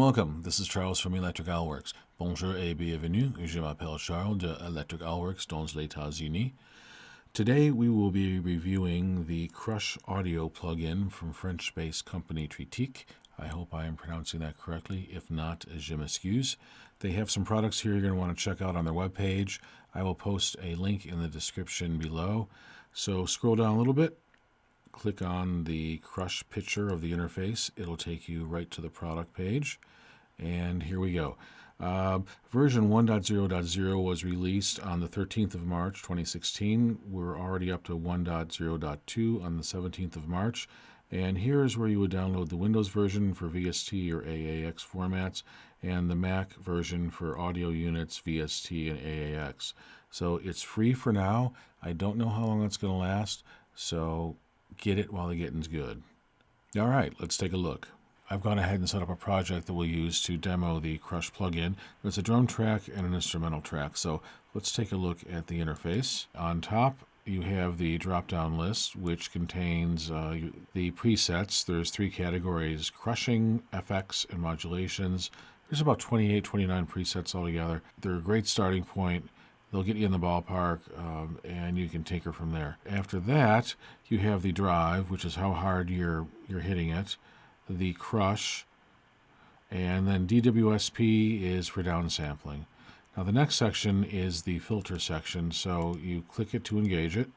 welcome. This is Charles from Electric Works. Bonjour et bienvenue. Je m'appelle Charles de Electric Works dans les États-Unis. Today we will be reviewing the Krush audio plugin from French-based company Tritik. I hope I am pronouncing that correctly. If not, je m'excuse. They have some products here you're going to want to check out on their webpage. I will post a link in the description below. So scroll down a little bit. Click on the Krush picture of the interface. It'll take you right to the product page. And here we go. Version 1.0.0 was released on the 13th of March, 2016. We're already up to 1.0.2 on the 17th of March. And here's where you would download the Windows version for VST or AAX formats and the Mac version for audio units, VST and AAX. So it's free for now. I don't know how long it's going to last, so get it while the getting's good. All right, let's take a look. I've gone ahead and set up a project that we'll use to demo the Krush plugin. There's a drum track and an instrumental track, so let's take a look at the interface. On top, you have the drop-down list, which contains the presets. There's three categories: crushing, FX, and modulations. There's about 28, 29 presets altogether. They're a great starting point. They'll get you in the ballpark, and you can take her from there. After that, you have the drive, which is how hard you're hitting it, the crush, and then DWSP is for downsampling. Now the next section is the filter section, so you click it to engage it.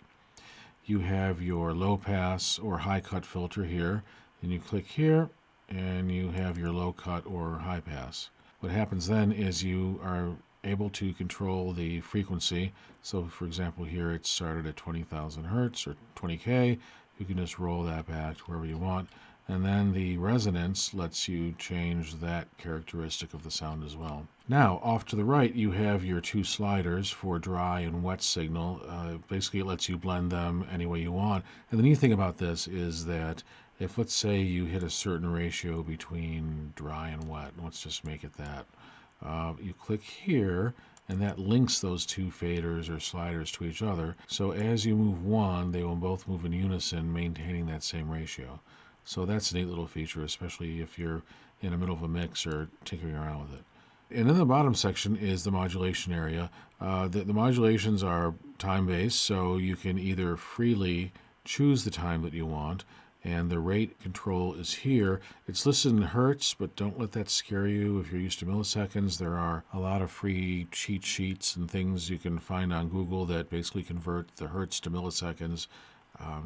You have your low pass or high cut filter here, and you click here, and you have your low cut or high pass. What happens then is you are able to control the frequency. So for example here it started at 20,000 hertz or 20K. You can just roll that back to wherever you want. And then the resonance lets you change that characteristic of the sound as well. Now off to the right you have your two sliders for dry and wet signal. Basically it lets you blend them any way you want. And the neat thing about this is that if, let's say, you hit a certain ratio between dry and wet, let's just make it that. You click here, and that links those two faders or sliders to each other. So as you move one, they will both move in unison, maintaining that same ratio. So that's a neat little feature, especially if you're in the middle of a mix or tinkering around with it. And in the bottom section is the modulation area. The modulations are time-based, so you can either freely choose the time that you want, and the rate control is here. It's listed in hertz, but don't let that scare you. If you're used to milliseconds, there are a lot of free cheat sheets and things you can find on Google that basically convert the hertz to milliseconds,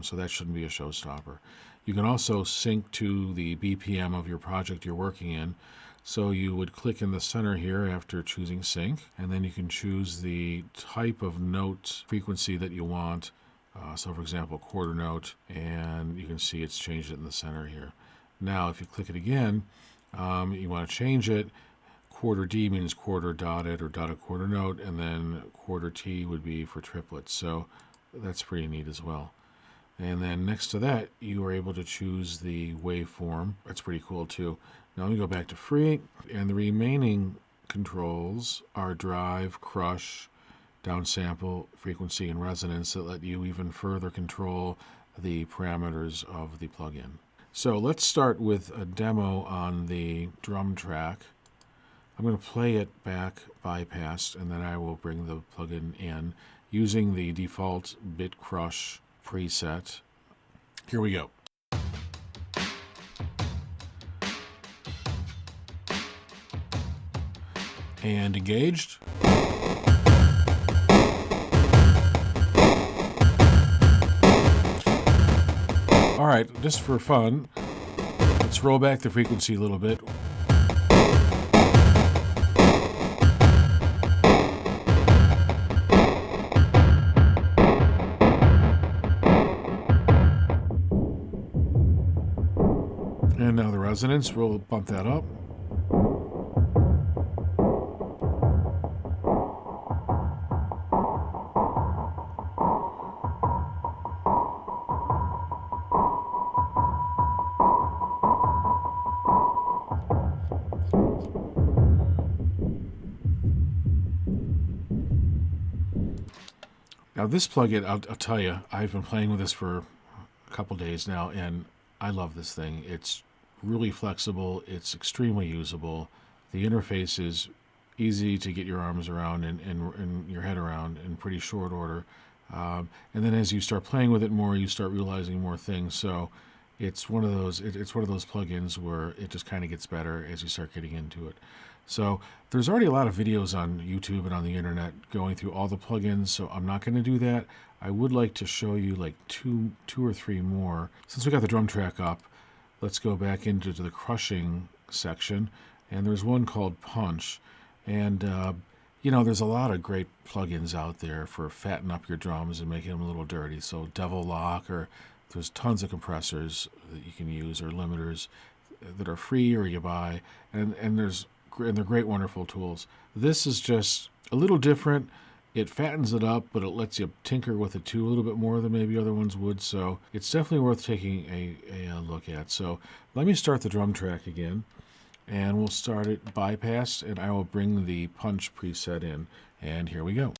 so that shouldn't be a showstopper. You can also sync to the BPM of your project you're working in. So you would click in the center here after choosing sync, and then you can choose the type of note frequency that you want. So for example, quarter note, and you can see it's changed it in the center here. Now if you click it again, you want to change it. Quarter D means quarter dotted or dotted quarter note, and then quarter T would be for triplets. So that's pretty neat as well. And then next to that, you are able to choose the waveform. That's pretty cool too. Now let me go back to free, and the remaining controls are drive, crush, downsample, frequency, and resonance that let you even further control the parameters of the plugin. So let's start with a demo on the drum track. I'm going to play it back bypassed, and then I will bring the plugin in using the default bit crush preset. Here we go. And engaged. All right, just for fun, let's roll back the frequency a little bit. And now the resonance, we'll bump that up. Now this plugin, I'll tell you, I've been playing with this for a couple days now, and I love this thing. It's really flexible. It's extremely usable. The interface is easy to get your arms around and your head around in pretty short order. And then as you start playing with it more, you start realizing more things. So it's one of those plugins where it just kind of gets better as you start getting into it. So there's already a lot of videos on YouTube and on the internet going through all the plugins, so I'm not going to do that. I would like to show you like two or three more. Since we got the drum track up, let's go back into the crushing section, and there's one called Punch. And there's a lot of great plugins out there for fatten up your drums and making them a little dirty. So Devil Lock, or there's tons of compressors that you can use, or limiters that are free or you buy, and they're great, wonderful tools. This is just a little different. It fattens it up, but it lets you tinker with it too a little bit more than maybe other ones would. So it's definitely worth taking a look at. So let me start the drum track again, and we'll start it bypass, and I will bring the Punch preset in. And here we go.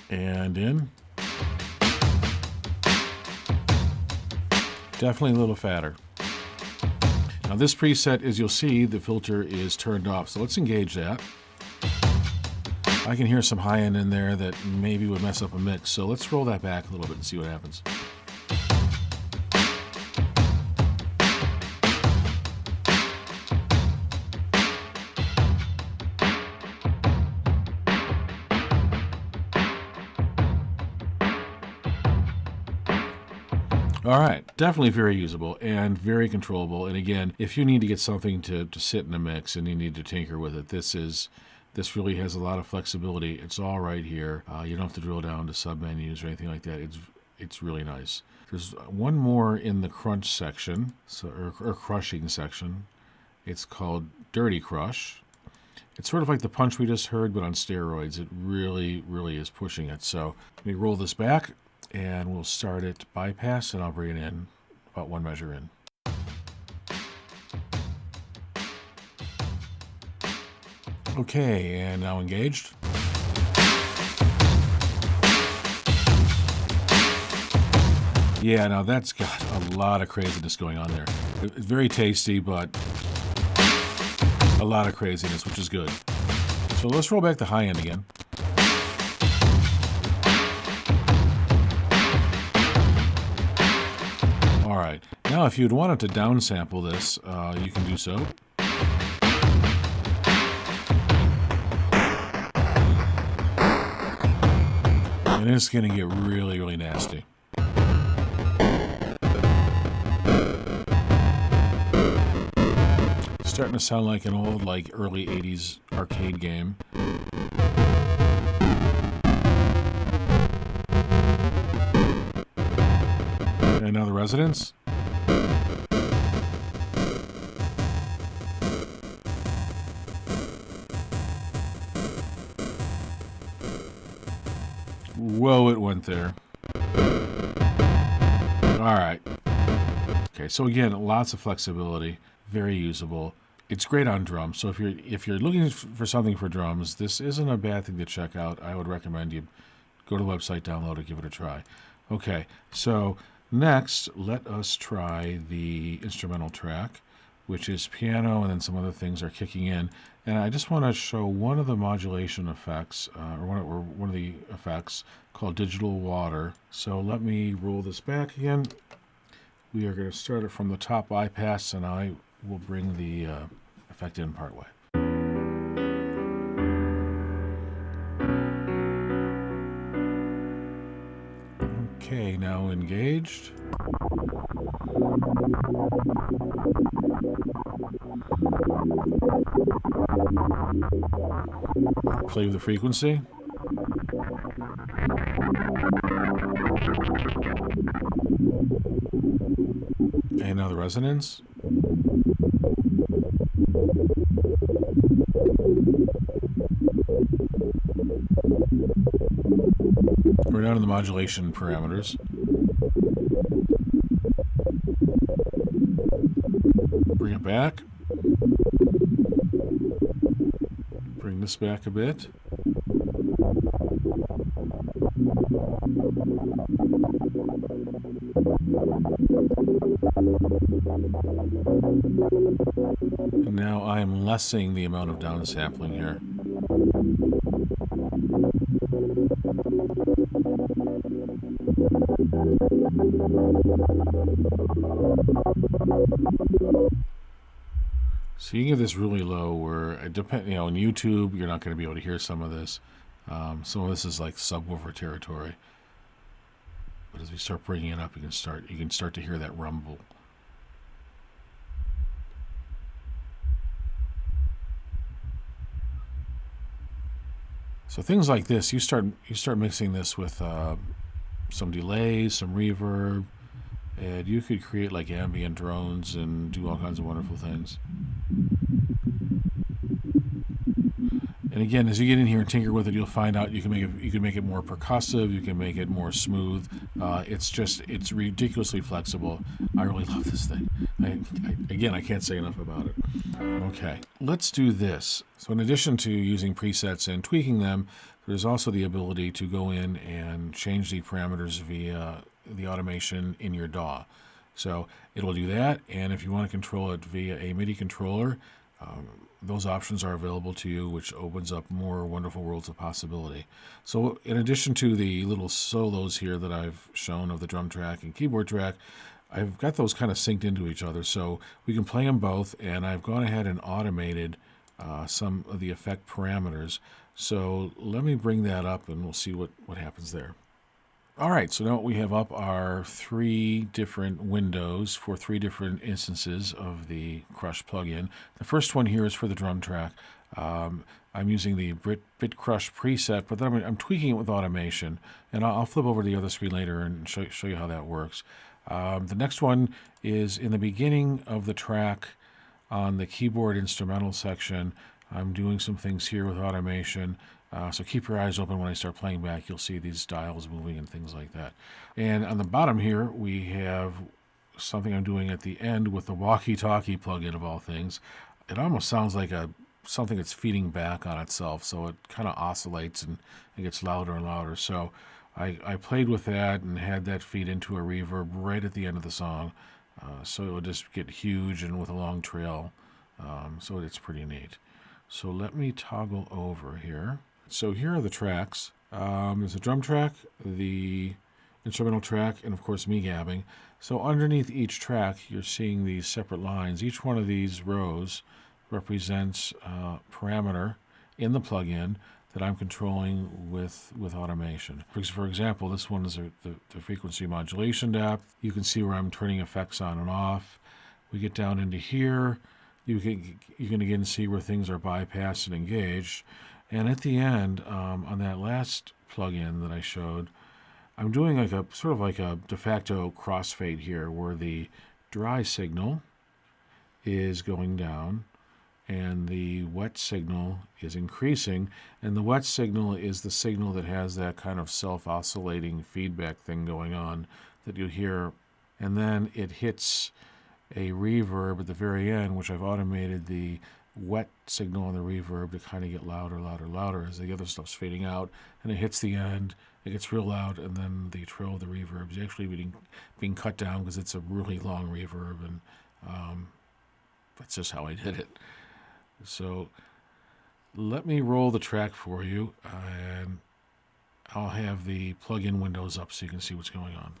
And in. Definitely a little fatter. Now this preset, as you'll see, the filter is turned off, so let's engage that. I can hear some high end in there that maybe would mess up a mix, so let's roll that back a little bit and see what happens. All right, definitely very usable and very controllable. And again, if you need to get something to sit in a mix and you need to tinker with it, this really has a lot of flexibility. It's all right here. You don't have to drill down to submenus or anything like that. It's really nice. There's one more in the crunch section, or crushing section. It's called Dirty Krush. It's sort of like the Punch we just heard, but on steroids. It really, really is pushing it. So let me roll this back, and we'll start it bypass, and I'll bring it in about one measure in. Okay, and now engaged. Yeah, now that's got a lot of craziness going on there. It's very tasty, but a lot of craziness, which is good. So let's roll back the high end again. All right, now if you'd wanted to downsample this, you can do so. And it's going to get really, really nasty. Starting to sound like an old, early 80s arcade game. And now the resonance. Whoa, it went there. All right. Okay, so again, lots of flexibility, very usable. It's great on drums. So if you're looking for something for drums, this isn't a bad thing to check out. I would recommend you go to the website, download it, give it a try. Okay, so next, let us try the instrumental track, which is piano, and then some other things are kicking in. And I just want to show one of the modulation effects, or one of the effects called Digital Water. So let me roll this back again. We are going to start it from the top bypass, and I will bring the effect in partway. Okay, now engaged. Play with the frequency. And now the resonance. We're down to the modulation parameters. Bring it back. Bring this back a bit. Now I am lessening the amount of downsampling here. So you can get this really low where, on YouTube, you're not going to be able to hear some of this. Some of this is like subwoofer territory. But as we start bringing it up, you can start to hear that rumble. So things like this, you start mixing this with some delays, some reverb, and you could create like ambient drones and do all kinds of wonderful things. And again, as you get in here and tinker with it, you'll find out you can make it more percussive, you can make it more smooth. It's ridiculously flexible. I really love this thing. I can't say enough about it. Okay, let's do this. So in addition to using presets and tweaking them, there's also the ability to go in and change the parameters via the automation in your DAW. So it'll do that, and if you want to control it via a MIDI controller, those options are available to you, which opens up more wonderful worlds of possibility. So in addition to the little solos here that I've shown of the drum track and keyboard track, I've got those kind of synced into each other, so we can play them both, and I've gone ahead and automated some of the effect parameters. So let me bring that up and we'll see what happens there. All right, so now what we have up are 3 different windows for 3 different instances of the Krush plugin. The first one here is for the drum track. I'm using the Bit Krush preset, but then I'm tweaking it with automation, and I'll flip over to the other screen later and show you how that works. The next one is in the beginning of the track on the keyboard instrumental section. I'm doing some things here with automation. So keep your eyes open when I start playing back. You'll see these dials moving and things like that. And on the bottom here, we have something I'm doing at the end with the walkie-talkie plugin of all things. It almost sounds like something that's feeding back on itself. So it kind of oscillates and it gets louder and louder. So I played with that and had that feed into a reverb right at the end of the song. So it would just get huge and with a long trail. So it's pretty neat. So let me toggle over here. So here are the tracks. There's a drum track, the instrumental track, and of course me gabbing. So underneath each track, you're seeing these separate lines. Each one of these rows represents a parameter in the plugin that I'm controlling with automation. For example, this one is the frequency modulation depth. You can see where I'm turning effects on and off. We get down into here. You can again see where things are bypassed and engaged. And at the end, on that last plugin that I showed, I'm doing like a sort of like a de facto crossfade here, where the dry signal is going down and the wet signal is increasing. And the wet signal is the signal that has that kind of self-oscillating feedback thing going on that you hear. And then it hits a reverb at the very end, which I've automated the wet signal on the reverb to kind of get louder, louder, louder as the other stuff's fading out, and it hits the end, it gets real loud, and then the trail of the reverb is actually being cut down because it's a really long reverb, and that's just how I did it. So let me roll the track for you, and I'll have the plug-in windows up so you can see what's going on.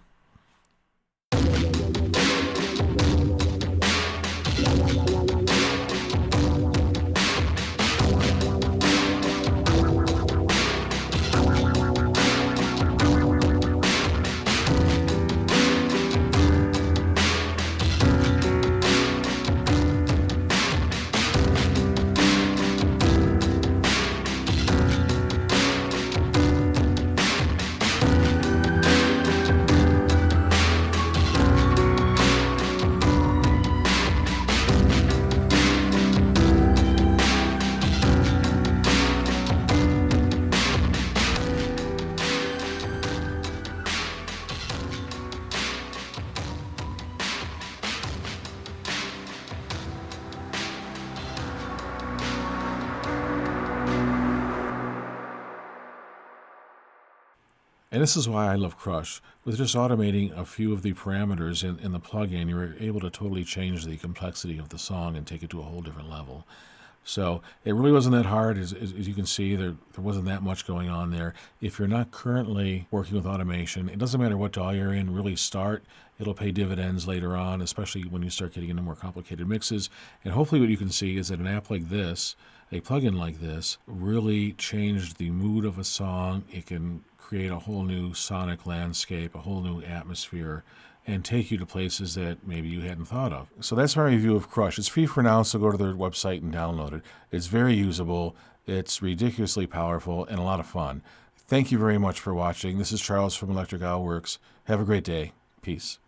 And this is why I love Krush. With just automating a few of the parameters in the plugin, you're able to totally change the complexity of the song and take it to a whole different level. So it really wasn't that hard. As you can see, there wasn't that much going on there. If you're not currently working with automation, it doesn't matter what DAW you're in, really start. It'll pay dividends later on, especially when you start getting into more complicated mixes. And hopefully what you can see is that an app like this, a plugin like this, really changed the mood of a song. It can create a whole new sonic landscape, a whole new atmosphere, and take you to places that maybe you hadn't thought of. So that's my review of Krush. It's free for now, so go to their website and download it. It's very usable, it's ridiculously powerful, and a lot of fun. Thank you very much for watching. This is Charles from Electric Owl Works. Have a great day. Peace.